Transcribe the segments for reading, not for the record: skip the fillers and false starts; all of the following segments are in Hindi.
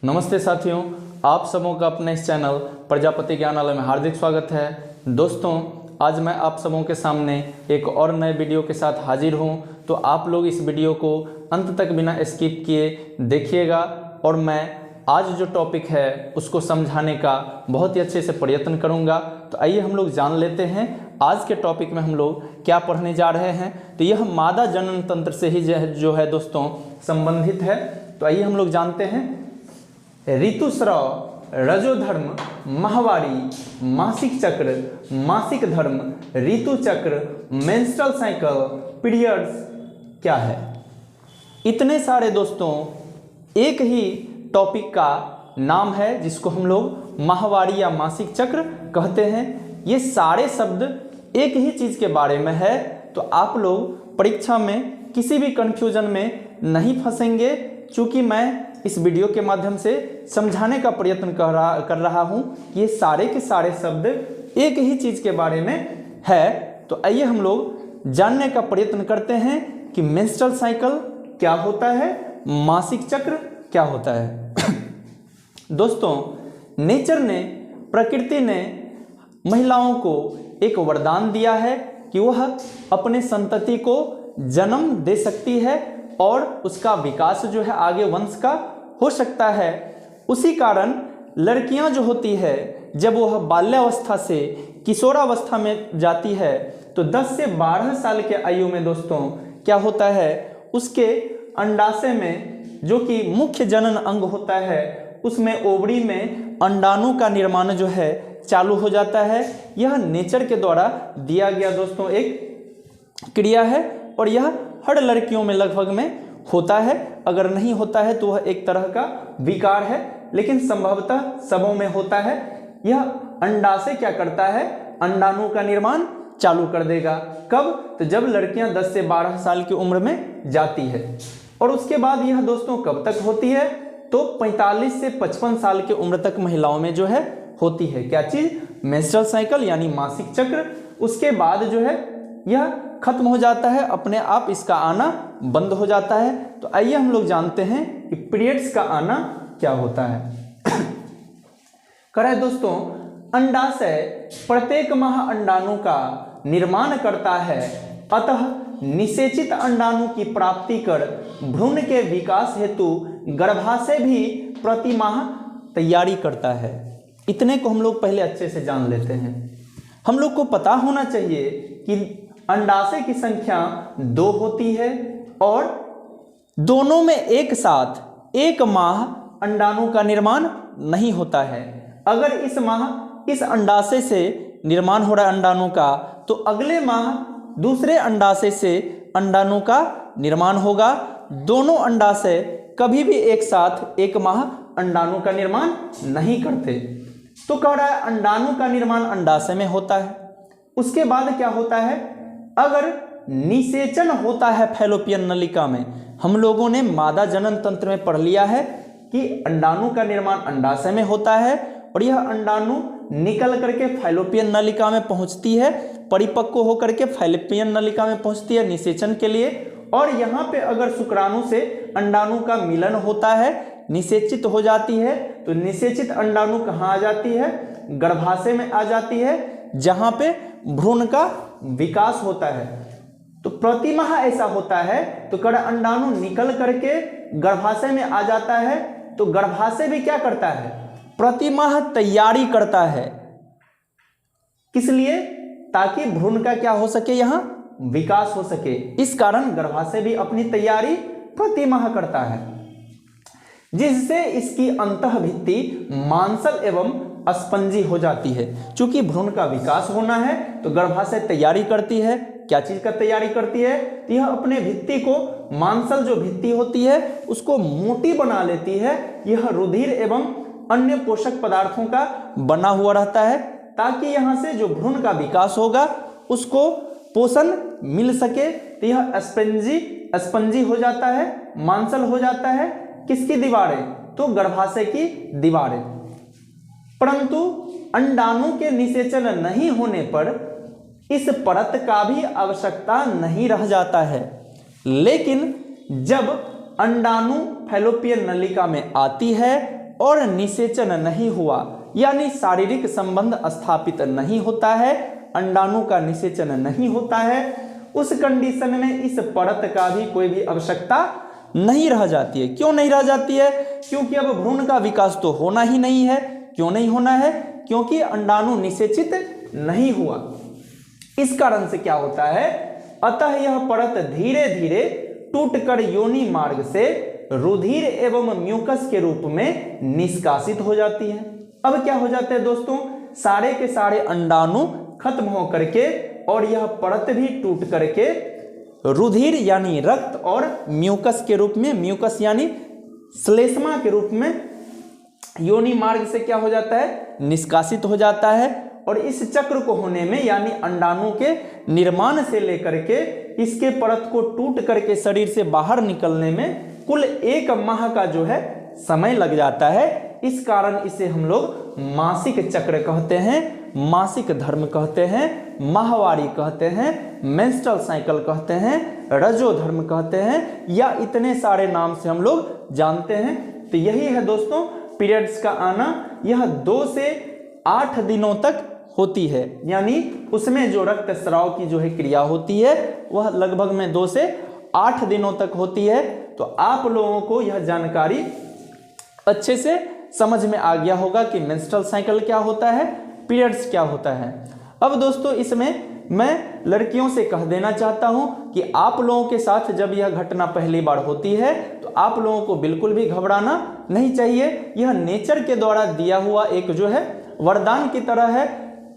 नमस्ते साथियों, आप सबों का अपने इस चैनल प्रजापति ज्ञानालय में हार्दिक स्वागत है। दोस्तों, आज मैं आप सबों के सामने एक और नए वीडियो के साथ हाजिर हूं, तो आप लोग इस वीडियो को अंत तक बिना स्किप किए देखिएगा और मैं आज जो टॉपिक है उसको समझाने का बहुत ही अच्छे से प्रयत्न करूंगा। तो आइए हम लोग जान लेते हैं आज के टॉपिक में हम लोग क्या पढ़ने जा रहे हैं। तो यह मादा जनन तंत्र से ही जो है दोस्तों संबंधित है। तो आइए हम लोग जानते हैं। ऋतुस्राव, रजोधर्म, माहवारी, मासिक चक्र, मासिक धर्म, ऋतु चक्र, मेंस्ट्रुअल साइकिल, पीरियड्स क्या है। इतने सारे दोस्तों एक ही टॉपिक का नाम है जिसको हम लोग माहवारी या मासिक चक्र कहते हैं। ये सारे शब्द एक ही चीज के बारे में है, तो आप लोग परीक्षा में किसी भी कंफ्यूजन में नहीं फंसेंगे, क्योंकि मैं इस वीडियो के माध्यम से समझाने का प्रयत्न कर रहा हूं कि ये सारे के सारे शब्द एक ही चीज के बारे में है। तो आइए हम लोग जानने का प्रयत्न करते हैं कि मेंस्ट्रुअल साइकिल क्या होता है, मासिक चक्र क्या होता है। दोस्तों, नेचर ने, प्रकृति ने महिलाओं को एक वरदान दिया है कि वह अपने संतति को जन्म दे सकती है और उसका विकास जो है आगे वंश का हो सकता है। उसी कारण लड़कियां जो होती है जब वह बाल्यावस्था से किशोरावस्था में जाती है तो 10 से 12 साल के आयु में दोस्तों क्या होता है, उसके अंडाशय में जो कि मुख्य जनन अंग होता है उसमें ओवरी में अंडाणु का निर्माण जो है चालू हो जाता है। यह नेचर के द्वारा दिया गया दोस्तों एक क्रिया है और यह हर लड़कियों में लगभग में होता है। अगर नहीं होता है तो वह एक तरह का विकार है, लेकिन संभवतः सबों में होता है। यह अंडाशय क्या करता है, अंडाणु का निर्माण चालू कर देगा। कब? तो जब लड़कियां 10 से 12 साल की उम्र में जाती है। और उसके बाद यह दोस्तों कब तक होती है, तो 45 से 55 साल की उम्र तक महिलाओं में जो है होती है। क्या चीज? मेंस्ट्रुअल साइकिल यानी मासिक चक्र। उसके बाद जो है यह खत्म हो जाता है, अपने आप इसका आना बंद हो जाता है। तो आइए हम लोग जानते हैं कि पीरियड्स का आना क्या होता है। करें दोस्तों, अंडाशय प्रत्येक माह अंडाणु का निर्माण करता है, अतः निषेचित अंडाणु की प्राप्ति कर भ्रूण के विकास हेतु गर्भाशय भी प्रति माह तैयारी करता है। इतने को हम लोग पहले अच्छे से जान लेते हैं। हम लोग को पता होना चाहिए कि अंडाशय की संख्या 2 होती है और दोनों में एक साथ एक माह अंडाणु का निर्माण नहीं होता है। अगर इस माह इस अंडाशय से निर्माण हो रहा है अंडाणु का, तो अगले माह दूसरे अंडाशय से अंडाणु का निर्माण होगा। दोनों अंडाशय कभी भी एक साथ एक माह अंडाणु का निर्माण नहीं करते। तो कह रहा है अंडाणु का निर्माण अंडाशय में होता है। उसके बाद क्या होता है, अगर निषेचन होता है फैलोपियन नलिका में, हम लोगों ने मादा जनन तंत्र में पढ़ लिया है कि अंडाणु का निर्माण अंडाशय में होता है और यह अंडाणु निकल करके फैलोपियन नलिका में पहुंचती है, परिपक्व होकर के फैलोपियन नलिका में पहुंचती है निषेचन के लिए। और यहाँ पे अगर शुक्राणु से अंडाणु का मिलन होता है, निषेचित हो जाती है, तो निषेचित अंडाणु कहाँ आ जाती है, गर्भाशय में आ जाती है, जहां पे भ्रूण का विकास होता है। तो प्रति माह ऐसा होता है। तो कर अंडाणु निकल करके गर्भाशय में आ जाता है, तो गर्भाशय भी क्या करता है, प्रति माह तैयारी करता है। किस लिए? ताकि भ्रूण का क्या हो सके, यहां विकास हो सके। इस कारण गर्भाशय भी अपनी तैयारी प्रति माह करता है, जिससे इसकी अंतःभित्ति मांसल एवं स्पंजी हो जाती है। चूंकि भ्रूण का विकास होना है तो गर्भाशय तैयारी करती है। क्या चीज का तैयारी करती है? यह अपने भित्ति को, मांसल जो भित्ति होती है उसको मोटी बना लेती है। यह रुधिर एवं अन्य पोषक पदार्थों का बना हुआ रहता है, ताकि यहां से जो भ्रूण का विकास होगा उसको पोषण मिल सके। तो यह स्पंजी हो जाता है, मांसल हो जाता है। किसकी दीवारें? तो गर्भाशय की दीवारें। परंतु अंडाणु के निषेचन नहीं होने पर इस परत का भी आवश्यकता नहीं रह जाता है। लेकिन जब अंडाणु फैलोपियन नलिका में आती है और निषेचन नहीं हुआ, यानी शारीरिक संबंध स्थापित नहीं होता है, अंडाणु का निषेचन नहीं होता है, उस कंडीशन में इस परत का भी कोई भी आवश्यकता नहीं रह जाती है। क्यों नहीं रह जाती है? क्योंकि अब भ्रूण का विकास तो होना ही नहीं है। क्यों नहीं होना है? क्योंकि अंडाणु निषेचित नहीं हुआ। इस कारण से क्या होता है, अतः यह परत धीरे धीरे टूटकर योनि मार्ग से रुधिर एवं म्यूकस के रूप में निष्कासित हो जाती है। अब क्या हो जाता है दोस्तों, सारे के सारे अंडाणु खत्म होकर के और यह परत भी टूट करके रुधिर यानी रक्त और म्यूकस के रूप में, म्यूकस यानी श्लेष्मा के रूप में योनि मार्ग से क्या हो जाता है, निष्कासित हो जाता है। और इस चक्र को होने में यानी अंडाणु के निर्माण से लेकर के इसके परत को टूट करके शरीर से बाहर निकलने में कुल 1 माह का जो है समय लग जाता है। इस कारण इसे हम लोग मासिक चक्र कहते हैं, मासिक धर्म कहते हैं, माहवारी कहते हैं, मेंस्ट्रुअल साइकिल कहते हैं, रजो धर्म कहते हैं, या इतने सारे नाम से हम लोग जानते हैं। तो यही है दोस्तों पीरियड्स का आना। यह 2 से 8 दिनों तक होती है, यानी उसमें जो रक्त स्राव की जो है क्रिया होती है वह लगभग में 2 से 8 दिनों तक होती है। तो आप लोगों को यह जानकारी अच्छे से समझ में आ गया होगा कि मेंस्ट्रुअल साइकिल क्या होता है, पीरियड्स क्या होता है। अब दोस्तों इसमें मैं लड़कियों से कह देना चाहता हूं कि आप लोगों के साथ जब यह घटना पहली बार होती है तो आप लोगों को बिल्कुल भी घबराना नहीं चाहिए। यह नेचर के द्वारा दिया हुआ एक जो है वरदान की तरह है।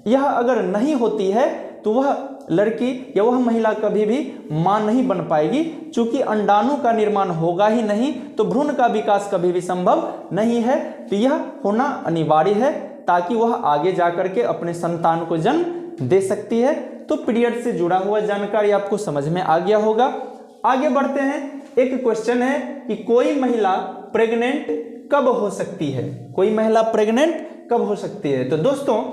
यह अगर नहीं होती है तो वह लड़की या वह महिला कभी भी मां नहीं बन पाएगी, क्योंकि अंडाणु का निर्माण होगा ही नहीं तो भ्रूण का विकास कभी भी संभव नहीं है। तो यह होना अनिवार्य है ताकि वह आगे जाकर के अपने संतान को जन्म दे सकती है। तो पीरियड से जुड़ा हुआ जानकारी आपको समझ में आ गया होगा। आगे बढ़ते हैं। एक क्वेश्चन है कि कोई महिला प्रेग्नेंट कब हो सकती है, कोई महिला प्रेग्नेंट कब हो सकती है। तो दोस्तों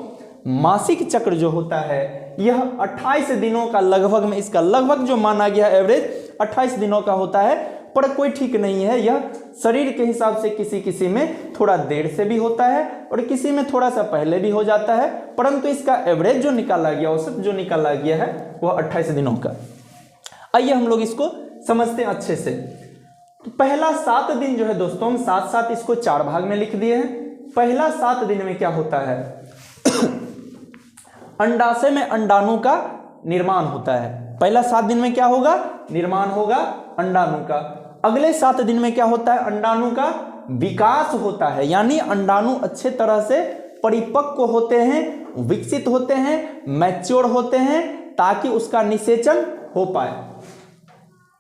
मासिक चक्र जो होता है यह 28 दिनों का लगभग में, इसका लगभग जो माना गया एवरेज 28 दिनों का होता है, पर कोई ठीक नहीं है। यह शरीर के हिसाब से किसी किसी में थोड़ा देर से भी होता है और किसी में थोड़ा सा पहले भी हो जाता है, परंतु इसका एवरेज जो निकाला गया, औसत जो निकाला गया है वह 28 दिनों का। आइए हम लोग इसको समझते हैं अच्छे से। तो पहला 7 दिन जो है दोस्तों, हम साथ साथ इसको 4 भाग में लिख दिए हैं। पहला 7 दिन में क्या होता है, अंडाशय में अंडाणु का निर्माण होता है। पहला 7 दिन में क्या होगा, निर्माण होगा अंडाणु का। अगले 7 दिन में क्या होता है, अंडाणु का विकास होता है, यानी अंडाणु अच्छे तरह से परिपक्व होते हैं, विकसित होते हैं, मैच्योर होते हैं, ताकि उसका निषेचन हो पाए।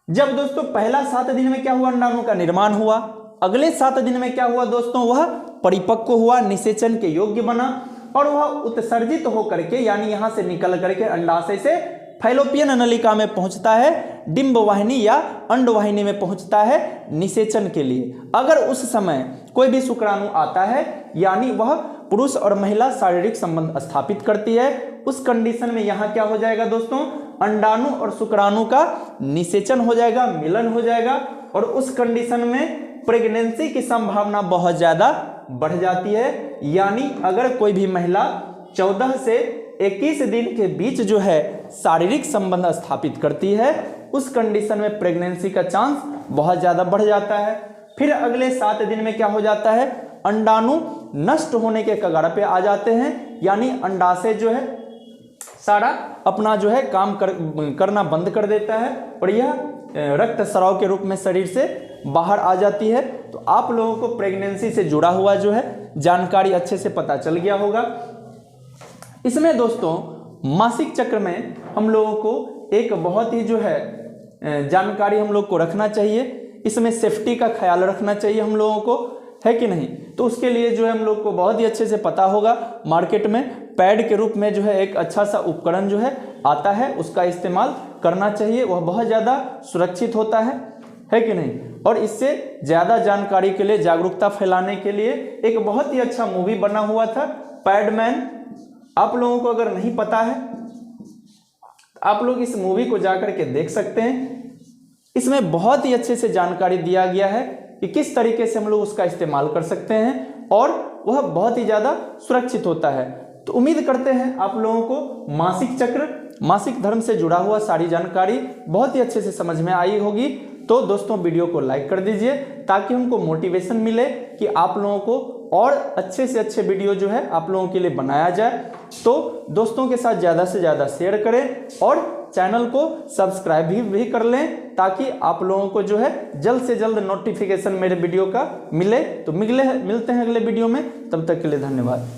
जब दोस्तों पहला 7 दिन में क्या हुआ, अंडाणु का निर्माण हुआ। अगले 7 दिन में क्या हुआ दोस्तों, वह परिपक्व हुआ, निषेचन के योग्य बना और वह उत्सर्जित होकर के यानी यहां से निकल करके अंडाशय से फैलोपियन नलिका में पहुंचता है, डिंब वाहिनी या अंड वाहिनी में पहुंचता है निषेचन के लिए। अगर उस समय कोई भी शुक्राणु आता है यानी वह पुरुष और महिला शारीरिक संबंध स्थापित करती है, उस कंडीशन में यहां क्या हो जाएगा दोस्तों, अंडाणु और शुक्राणु का निषेचन हो जाएगा, मिलन हो जाएगा, और उस कंडीशन में प्रेगनेंसी की संभावना बहुत ज्यादा बढ़ जाती है। यानी अगर कोई भी महिला 14 से 21 दिन के बीच जो है शारीरिक संबंध स्थापित करती है, उस कंडीशन में प्रेगनेंसी का चांस बहुत ज्यादा बढ़ जाता है। फिर अगले 7 दिन में क्या हो जाता है, अंडाणु नष्ट होने के कगार पे आ जाते हैं, यानी अंडाशय जो है सारा अपना जो है काम करना बंद कर देता है और यह रक्त स्राव के रूप में शरीर से बाहर आ जाती है। तो आप लोगों को प्रेगनेंसी से जुड़ा हुआ जो है जानकारी अच्छे से पता चल गया होगा। इसमें दोस्तों मासिक चक्र में हम लोगों को एक बहुत ही जो है जानकारी हम लोग को रखना चाहिए, इसमें सेफ्टी का ख्याल रखना चाहिए हम लोगों को, है कि नहीं। तो उसके लिए जो है हम लोग को बहुत ही अच्छे से पता होगा, मार्केट में पैड के रूप में जो है एक अच्छा सा उपकरण जो है आता है, उसका इस्तेमाल करना चाहिए। वह बहुत ज़्यादा सुरक्षित होता है कि नहीं। और इससे ज़्यादा जानकारी के लिए, जागरूकता फैलाने के लिए एक बहुत ही अच्छा मूवी बना हुआ था, पैडमैन। आप लोगों को अगर नहीं पता है आप लोग इस मूवी को जाकर के देख सकते हैं। इसमें बहुत ही अच्छे से जानकारी दिया गया है कि किस तरीके से हम लोग उसका इस्तेमाल कर सकते हैं और वह बहुत ही ज़्यादा सुरक्षित होता है। तो उम्मीद करते हैं आप लोगों को मासिक चक्र, मासिक धर्म से जुड़ा हुआ सारी जानकारी बहुत ही अच्छे से समझ में आई होगी। तो दोस्तों वीडियो को लाइक कर दीजिए ताकि हमको मोटिवेशन मिले कि आप लोगों को और अच्छे से अच्छे वीडियो जो है आप लोगों के लिए बनाया जाए। तो दोस्तों के साथ ज़्यादा से ज़्यादा शेयर करें और चैनल को सब्सक्राइब भी कर लें ताकि आप लोगों को जो है जल्द से जल्द नोटिफिकेशन मेरे वीडियो का मिले। तो मिलते हैं अगले वीडियो में, तब तक के लिए धन्यवाद।